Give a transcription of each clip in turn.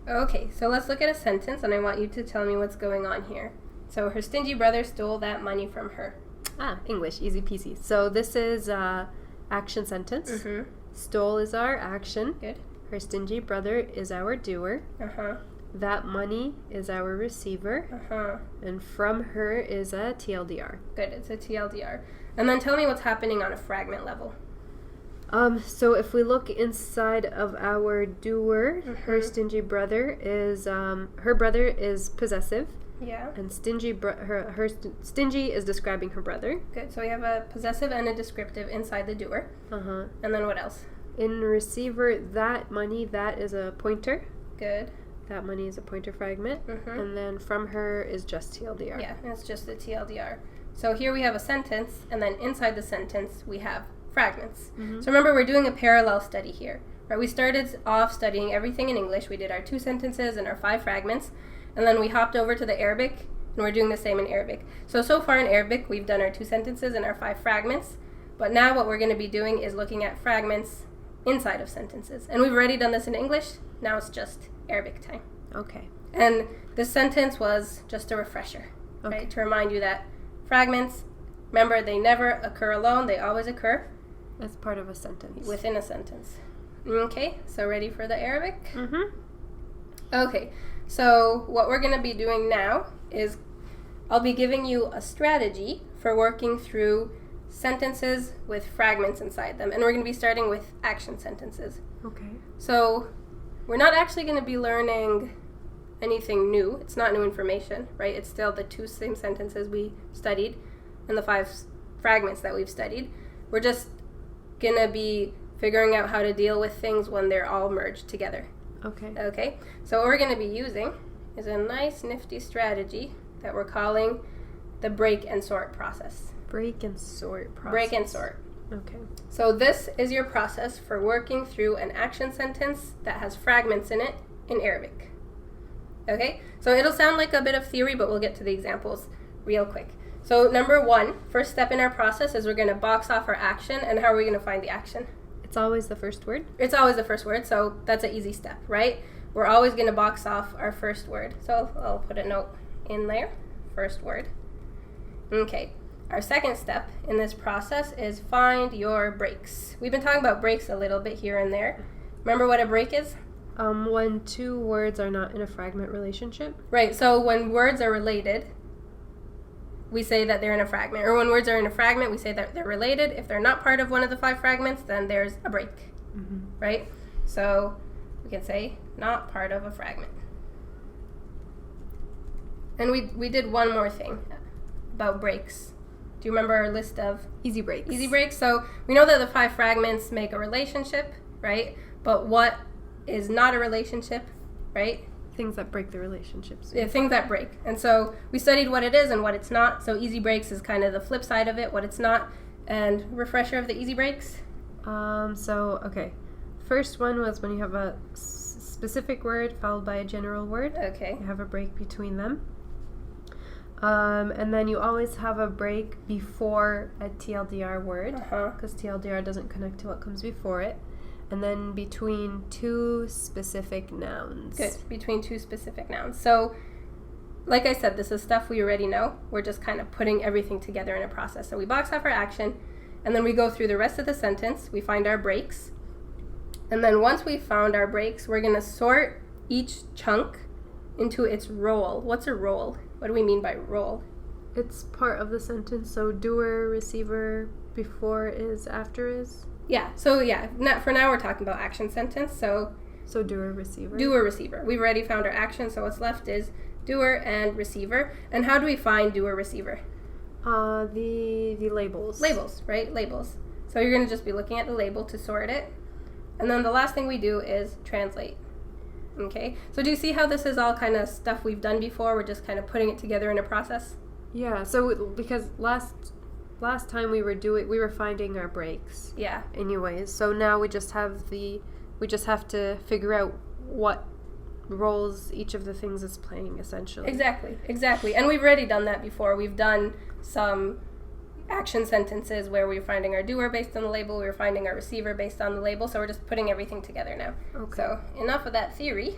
Okay, so let's look at a sentence, and I want you to tell me what's going on here. So her stingy brother stole that money from her. English, easy peasy. So this is action sentence. Mm-hmm. Stole is our action. Good. Her stingy brother is our doer. Uh-huh. That money is our receiver. Uh-huh. And from her is a TLDR. Good, it's a TLDR. And then tell me what's happening on a fragment level. So if we look inside of our doer, her stingy brother is, her brother is possessive. Yeah. And stingy is describing her brother. Good, so we have a possessive and a descriptive inside the doer. Uh-huh. And then what else? In receiver, that money, that is a pointer. Good. That money is a pointer fragment. Mm-hmm. And then from her is just TLDR. Yeah, it's just the TLDR. So here we have a sentence, and then inside the sentence we have fragments. Mm-hmm. So remember, we're doing a parallel study here. Right? We started off studying everything in English. We did our 2 sentences and our 5 fragments, and then we hopped over to the Arabic, and we're doing the same in Arabic. So far in Arabic, we've done our 2 sentences and our 5 fragments, but now what we're going to be doing is looking at fragments inside of sentences. And we've already done this in English. Now it's just Arabic time. Okay. And this sentence was just a refresher, right? To remind you that fragments, remember, they never occur alone. They always occur as part of a sentence. Within a sentence. Okay, so ready for the Arabic? Mm-hmm. Okay, so what we're going to be doing now is I'll be giving you a strategy for working through sentences with fragments inside them. And we're going to be starting with action sentences. Okay. So we're not actually going to be learning anything new. It's not new information, right? It's still the 2 same sentences we studied and the 5 fragments that we've studied. We're just going to be figuring out how to deal with things when they're all merged together. Okay? So what we're going to be using is a nice nifty strategy that we're calling the break and sort process. Break and sort process. Break and sort. Okay. So this is your process for working through an action sentence that has fragments in it in Arabic. Okay? So it'll sound like a bit of theory, but we'll get to the examples real quick. So number 1, first step in our process is we're going to box off our action. And how are we going to find the action? It's always the first word? It's always the first word, so that's an easy step, right? We're always going to box off our first word. So I'll put a note in there, first word. Okay. Our second step in this process is find your breaks. We've been talking about breaks a little bit here and there. Remember what a break is? When 2 words are not in a fragment relationship. Right, so when words are related, we say that they're in a fragment. Or when words are in a fragment, we say that they're related. If they're not part of one of the 5 fragments, then there's a break. Mm-hmm. Right? So we can say not part of a fragment. And we did one more thing about breaks. Do you remember our list of easy breaks? Easy breaks. So we know that the 5 fragments make a relationship, right? But what is not a relationship, right? Things that break the relationships. Yeah, things that break. And so we studied what it is and what it's not. So easy breaks is kind of the flip side of it, what it's not. And refresher of the easy breaks. Okay. First one was when you have a specific word followed by a general word. Okay. You have a break between them. And then you always have a break before a TLDR word, because TLDR doesn't connect to what comes before it. And then between 2 specific nouns. Good, between 2 specific nouns. So, like I said, this is stuff we already know. We're just kind of putting everything together in a process. So we box off our action, and then we go through the rest of the sentence. We find our breaks. And then once we've found our breaks, we're going to sort each chunk into its role. What's a role? What do we mean by role? It's part of the sentence, so doer, receiver, before is, after is. Yeah, so for now we're talking about action sentence, so doer, receiver. Doer, receiver. We've already found our action, so what's left is doer and receiver. And how do we find doer, receiver? The labels. Labels, right? Labels. So you're going to just be looking at the label to sort it. And then the last thing we do is translate. Okay, so do you see how this is all kind of stuff we've done before? We're just kind of putting it together in a process? Yeah, so because last time we were finding our breaks. Yeah. Anyways, so now we just have to figure out what roles each of the things is playing, essentially. Exactly. And we've already done that before. We've done some action sentences where we're finding our doer based on the label, we're finding our receiver based on the label, so we're just putting everything together now. Okay. So enough of that theory.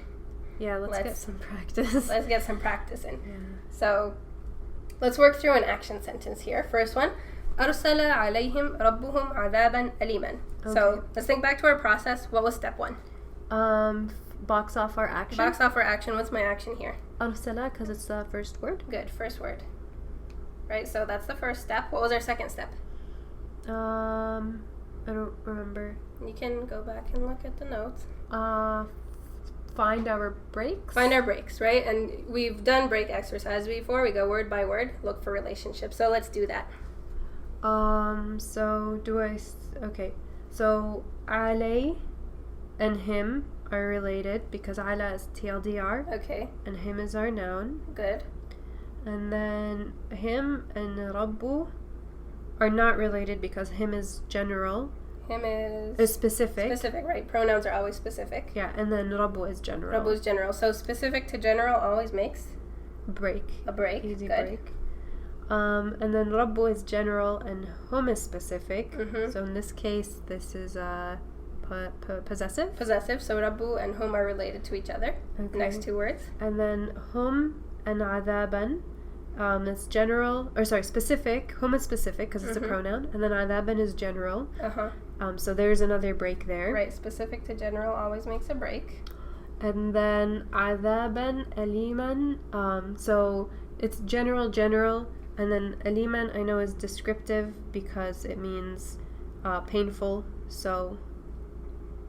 Yeah, let's get some practice. Let's get some practice in. Yeah. So let's work through an action sentence here. First one. أرسل عليهم ربهم عذابا أليما. Okay. So let's think back to our process. What was step 1? Box off our action. Box off our action. What's my action here? أرسل, because it's the first word. Good, first word. Right, so that's the first step. What was our second step? I don't remember. You can go back and look at the notes. Find our breaks. Find our breaks, right? And we've done break exercise before. We go word by word, look for relationships. So let's do that. Okay. So Ali and him are related because Ala is TLDR. Okay. And him is our noun. Good. And then him and Rabbu are not related because him is general. Him is specific. Specific, right. Pronouns are always specific. Yeah, and then Rabbu is general. Rabbu is general. So specific to general always makes break. A break. Easy Good. break. And then Rabbu is general and hum is specific. Mm-hmm. So in this case, this is possessive. Possessive. So Rabbu and hum are related to each other. Okay. Next two words. And then hum and adaban is general, or sorry, specific. Hum is specific because it's a pronoun. And then adaban is general. Uh-huh. So there's another break there. Right. Specific to general always makes a break. And then adaban aliman. So it's general, and then aliman I know is descriptive because it means painful. So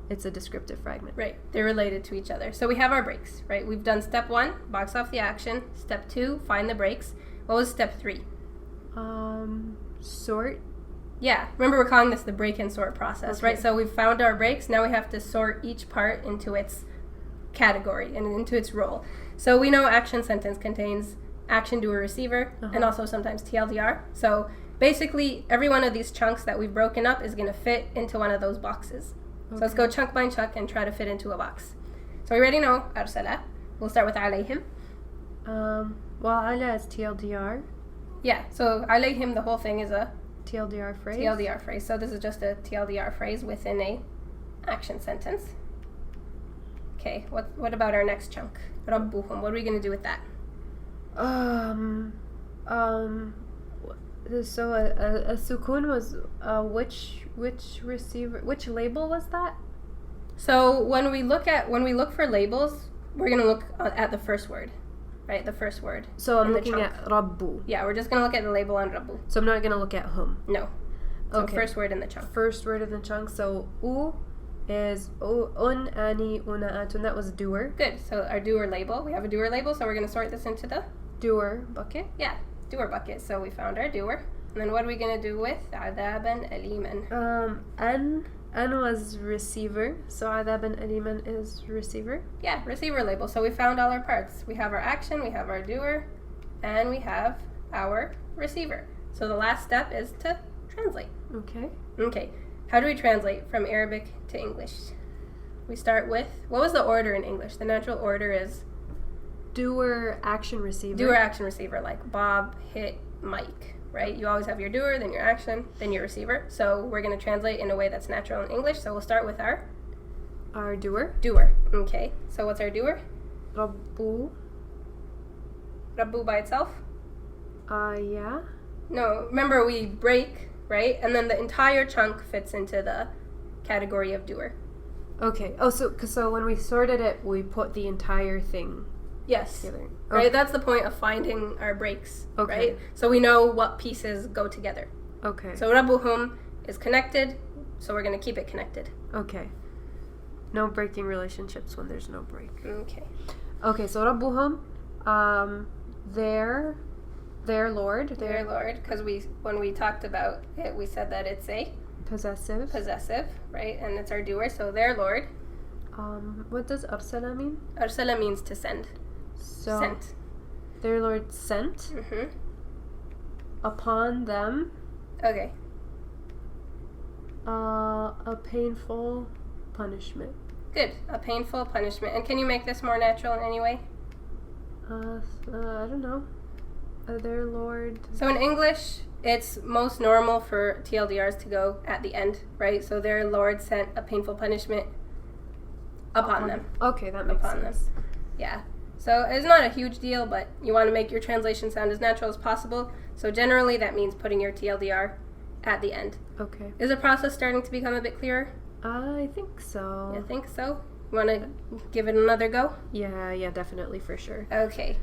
it's a descriptive fragment. Right. They're related to each other. So we have our breaks, right? We've done step 1, box off the action. Step 2, find the breaks. What was step 3? Sort. Yeah. Remember, we're calling this the break and sort process, Okay. right? So we've found our breaks. Now we have to sort each part into its category and into its role. So we know action sentence contains action, doer, receiver, and also sometimes TLDR. So basically, every one of these chunks that we've broken up is going to fit into one of those boxes. So let's go chunk by chunk and try to fit into a box. So we already know أرسل. We'll start with عليهم. Well, ala is TLDR. Yeah, so عليهم, the whole thing is a TLDR phrase. TLDR phrase. So this is just a TLDR phrase within a action sentence. Okay, what about our next chunk? ربهم. What are we going to do with that? So a sukun was which receiver, which label was that? So when we look for labels, we're going to look at the first word, right? The first word. So I'm looking at Rabbu. Yeah, we're just going to look at the label on Rabbu. So I'm not going to look at hum. No. So Okay. first word in the chunk. First word in the chunk. So u is un, ani, una, atun. That was doer. Good. So our doer label. We have a doer label, so we're going to sort this into the Doer bucket. Yeah, doer bucket. So we found our doer. And then what are we going to do with عذابا أليما? An was receiver. So عذابا أليما is receiver. Yeah, receiver label. So we found all our parts. We have our action, we have our doer, and we have our receiver. So the last step is to translate. Okay. Okay. How do we translate from Arabic to English? We start with, what was the order in English? The natural order is Doer, action, receiver. doer, action, receiver, like Bob, hit, Mike, right? You always have your doer, then your action, then your receiver. So we're going to translate in a way that's natural in English. So we'll start with our doer. Doer. Okay. So what's our doer? Rabbu. Rabbu by itself? Yeah. No. Remember, we break, right? And then the entire chunk fits into the category of doer. Okay. Oh, so when we sorted it, we put the entire thing Yes. together. Okay. Right? That's the point of finding our breaks, Okay. right? So we know what pieces go together. Okay. So Rabbuhum is connected, so we're going to keep it connected. Okay. No breaking relationships when there's no break. Okay. Okay, so Rabbuhum, their Lord. Dear Lord, because when we talked about it, we said that it's a Possessive. possessive, right? And it's our doer, so their Lord. What does arsala mean? Arsala means to send. So Sent. their Lord sent Mm-hmm. upon them Okay. a painful punishment. Good. A painful punishment. And can you make this more natural in any way? I don't know. Their Lord. So in English, it's most normal for TLDRs to go at the end, right? So their Lord sent a painful punishment upon them. Okay, that makes Upon them. sense. Yeah. So it's not a huge deal, but you want to make your translation sound as natural as possible. So generally that means putting your TLDR at the end. Okay. Is the process starting to become a bit clearer? I think so. You think so? You want to give it another go? Yeah, definitely, for sure. Okay.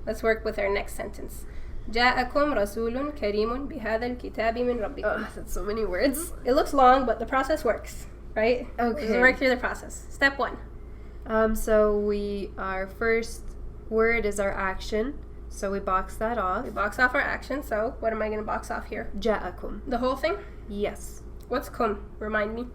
Let's work with our next sentence. جاءكم رسول كريم بهذا الكتاب من ربكم. That's so many words. It looks long, but the process works, right? Okay. Let's work through the process. Step 1. So our first word is our action. So we box that off. We box off our action. So what am I going to box off here? جاءكم. The whole thing? Yes. What's kum? Remind me.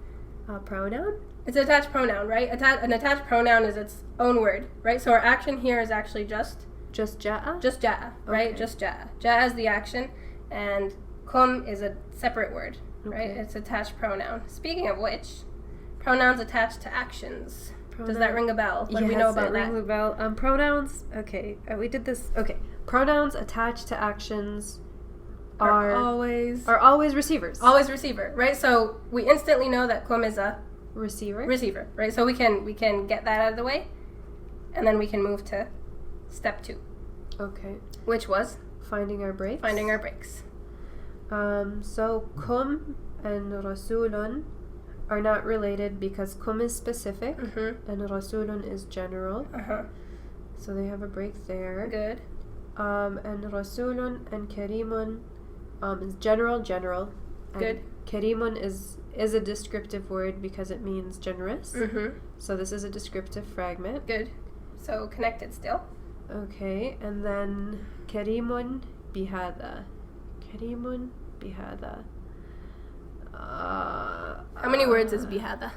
Pronoun? It's an attached pronoun, right? An attached pronoun is its own word, right? So our action here is actually just ja'a? Just ja'a, right? Okay. Just ja'a. Ja'a is the action, and kum is a separate word, right? Okay. It's attached pronoun. Speaking of which, pronouns attached to actions. Does that ring a bell? What do we know about that? Rings a bell. Pronouns. Okay, we did this. Okay, pronouns attached to actions are always receivers. Always receiver, right? So we instantly know that kum is a receiver, right? So we can get that out of the way, and then we can move to step 2. Okay. Which was finding our breaks. So kum and rasulun are not related because kum is specific and rasulun is general. So they have a break there. Good. And rasulun and karimun is general. And good. Karimun is a descriptive word because it means generous. So this is a descriptive fragment. Good. So connected still. Okay, and then karimun bihada. How many words is bihada?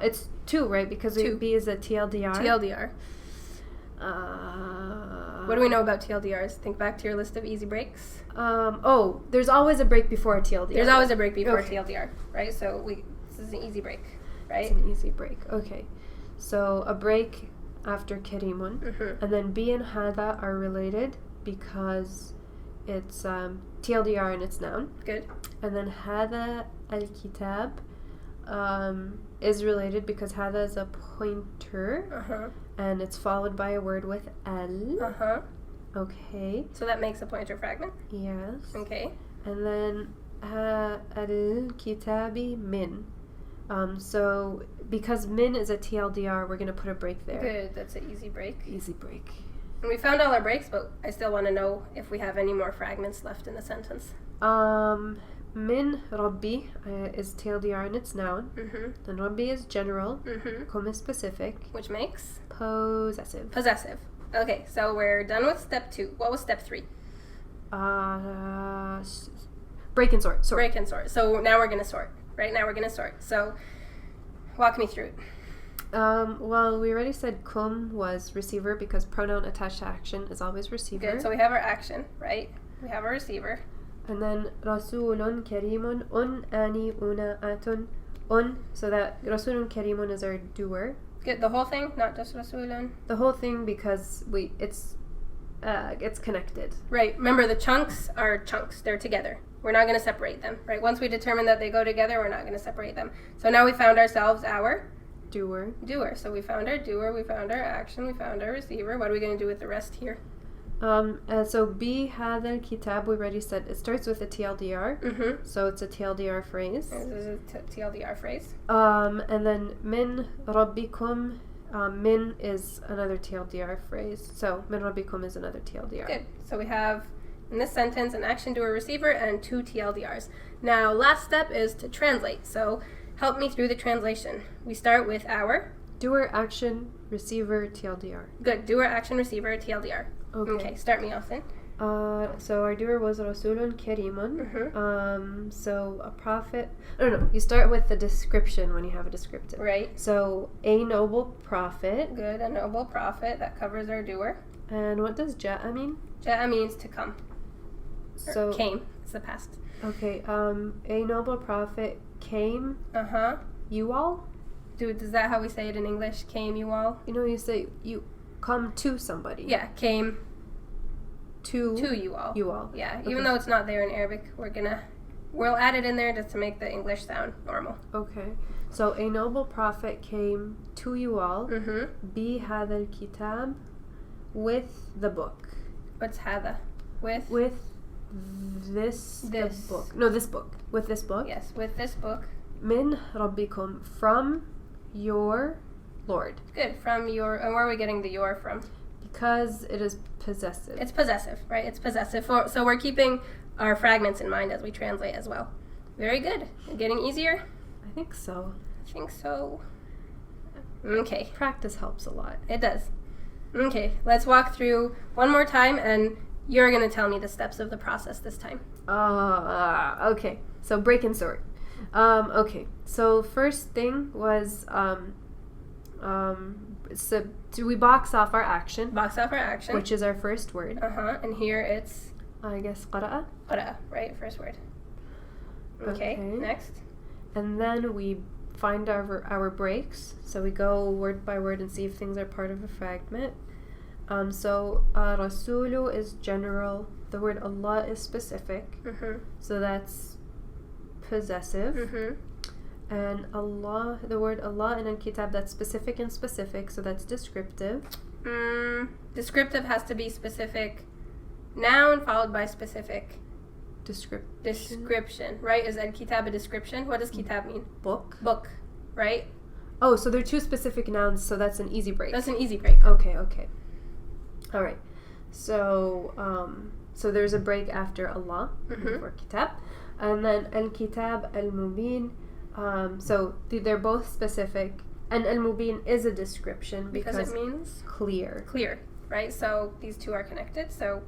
It's 2, right? Because 2. B is a TLDR. TLDR. What do we know about TLDRs? Think back to your list of easy breaks. There's always a break before a TLDR. There's always a break before a TLDR, right? So this is an easy break, right? It's an easy break. Okay. So a break after karimun. And then B and hada are related because it's TLDR and it's noun. Good. And then hada al-kitab is related because hada is a pointer and it's followed by a word with al. Okay. So that makes a pointer fragment? Yes. Okay. And then al-kitabi min. So because min is a TLDR, we're going to put a break there. Good. That's an easy break. Easy break. And we found all our breaks, but I still want to know if we have any more fragments left in the sentence. Min Rabbi is TLDR and it's noun. Then Rabbi is general. Kum is specific. Which makes? Possessive. Okay, so we're done with step 2. What was step 3? Break and sort. Break and sort. So now we're going to sort. Right now we're going to sort. So walk me through it. Well, we already said kum was receiver because pronoun attached to action is always receiver. Good, so we have our action, right? We have our receiver. And then rasulun karimun ani una atun so that rasulun karimun is our doer. Good, the whole thing, not just rasulun. The whole thing because it's connected. Right, remember the chunks are chunks, they're together. We're not going to separate them, right? Once we determine that they go together, we're not going to separate them. So now we found ourselves our doer. So we found our doer, we found our action, we found our receiver. What are we going to do with the rest here? So bi hadha kitab, we already said it starts with a TLDR. So it's a TLDR phrase. This is a TLDR phrase. And then min rabbikum, min is another TLDR phrase. So min rabbikum is another TLDR. Good. So we have in this sentence an action, doer, receiver, and 2 TLDRs. Now last step is to translate. So help me through the translation. We start with our doer, action, receiver, TLDR. Good. Doer, action, receiver, TLDR. Okay. Start me off then. So our doer was Rasulun Karimun. So a prophet. No. You start with the description when you have a descriptive. Right. So a noble prophet. Good. A noble prophet. That covers our doer. And what does ja'a mean? Ja'a means to come. So came. It's the past. Okay. A noble prophet came. You all? Dude, is that how we say it in English? Came you all? You know, you say you come to somebody. Yeah, came to you all. You all. Yeah, even though it's not there in Arabic, we're gonna we'll add it in there just to make the English sound normal. Okay. So a noble prophet came to you all. Mm-hmm. Bi hadha al-kitab, with the book. What's hada? With this This. the book. No, this book. With this book. Yes, with this book. Min rabbikum, from your Lord. Good. From your, and where are we getting the your from? Because it is possessive. It's possessive, right? It's possessive. So we're keeping our fragments in mind as we translate as well. Very good. Getting easier? I think so. I think so. Okay. Practice helps a lot. It does. Okay, let's walk through one more time, and you're going to tell me the steps of the process this time. Okay. So break and sort. Okay. So first thing was so we box off our action, Box off our action. which is our first word. And here it's I guess qara'a. qara, right? First word. Okay, next. And then we find our breaks. So we go word by word and see if things are part of a fragment. So Rasulu is general. The word Allah is specific. Mm-hmm. So that's possessive. Mm-hmm. And Allah, the word Allah in Al-Kitab, that's specific and specific. So that's descriptive. Descriptive has to be specific noun followed by specific description, right? Is al-kitab a description? What does kitab mean? Book. Book, right? Oh, so they're two specific nouns, so that's an easy break. That's an easy break. Okay. All right. So, so there's a break after Allah for kitab, and then al-kitab al-mubin. So they're both specific, and al-mubin is a description because it means clear. Clear, right? So these two are connected. So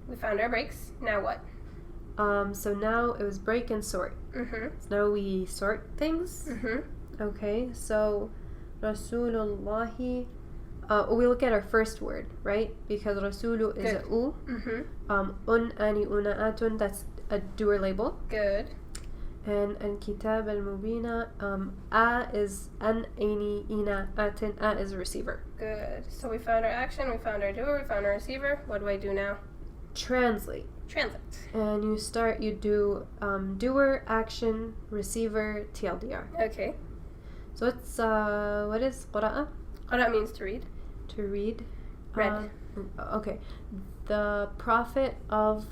we found our breaks. Now what? So now it was break and sort. Mm-hmm. So now we sort things. Mm-hmm. Okay, so Rasulullahi. We look at our first word, right? Because Rasulu is a u. Mm-hmm. Ani una'atun, that's a doer label. Good. And al-kitab al-mubina, a is an, aini, ina, atin, a is a receiver. Good. So we found our action, we found our doer, we found our receiver. What do I do now? Translate. Translate. And you do doer, action, receiver, TLDR. Okay. So it's, what is qura'a? Qara means to read. To read. Read. Okay. The Prophet of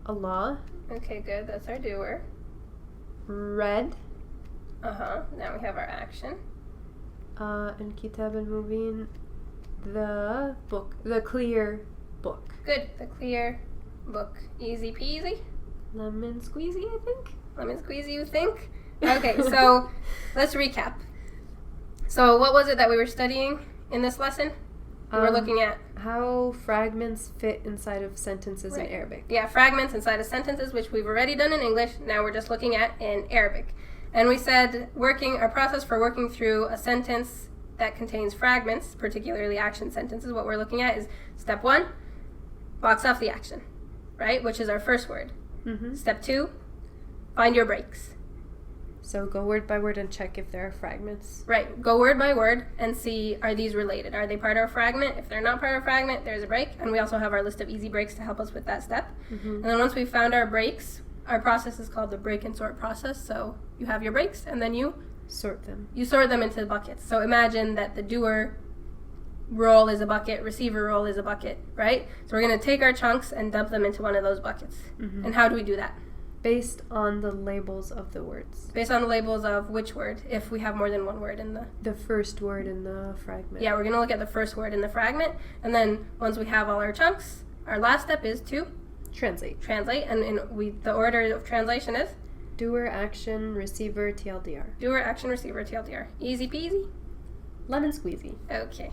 Allah Okay, good. That's our doer. read. Now we have our action. And Kitab al-Mubin, the book, the clear book. Good. The clear book. Easy peasy. Lemon squeezy, I think. Lemon squeezy, you think? Okay, so let's recap. So what was it that we were studying in this lesson? We were looking at how fragments fit inside of sentences in Right. Arabic. Yeah, fragments inside of sentences, which we've already done in English. Now we're just looking at in Arabic. And we said our process for working through a sentence that contains fragments, particularly action sentences, what we're looking at is step 1, box off the action, right? Which is our first word. Mm-hmm. Step 2, find your breaks. So go word by word and check if there are fragments. Right, go word by word and see, are these related? Are they part of a fragment? If they're not part of a fragment, there's a break. And we also have our list of easy breaks to help us with that step. Mm-hmm. And then once we've found our breaks, our process is called the break and sort process. So you have your breaks and then you Sort them. sort them into buckets. So imagine that the doer role is a bucket, receiver role is a bucket, right? So we're going to take our chunks and dump them into one of those buckets. Mm-hmm. And how do we do that? Based on the labels of the words. Based on the labels of which word, if we have more than one word in The first word in the fragment. Yeah, we're going to look at the first word in the fragment, and then once we have all our chunks, our last step is to Translate. translate, and the order of translation is Doer, action, receiver, TLDR. doer, action, receiver, TLDR. Easy peasy? Lemon squeezy. Okay.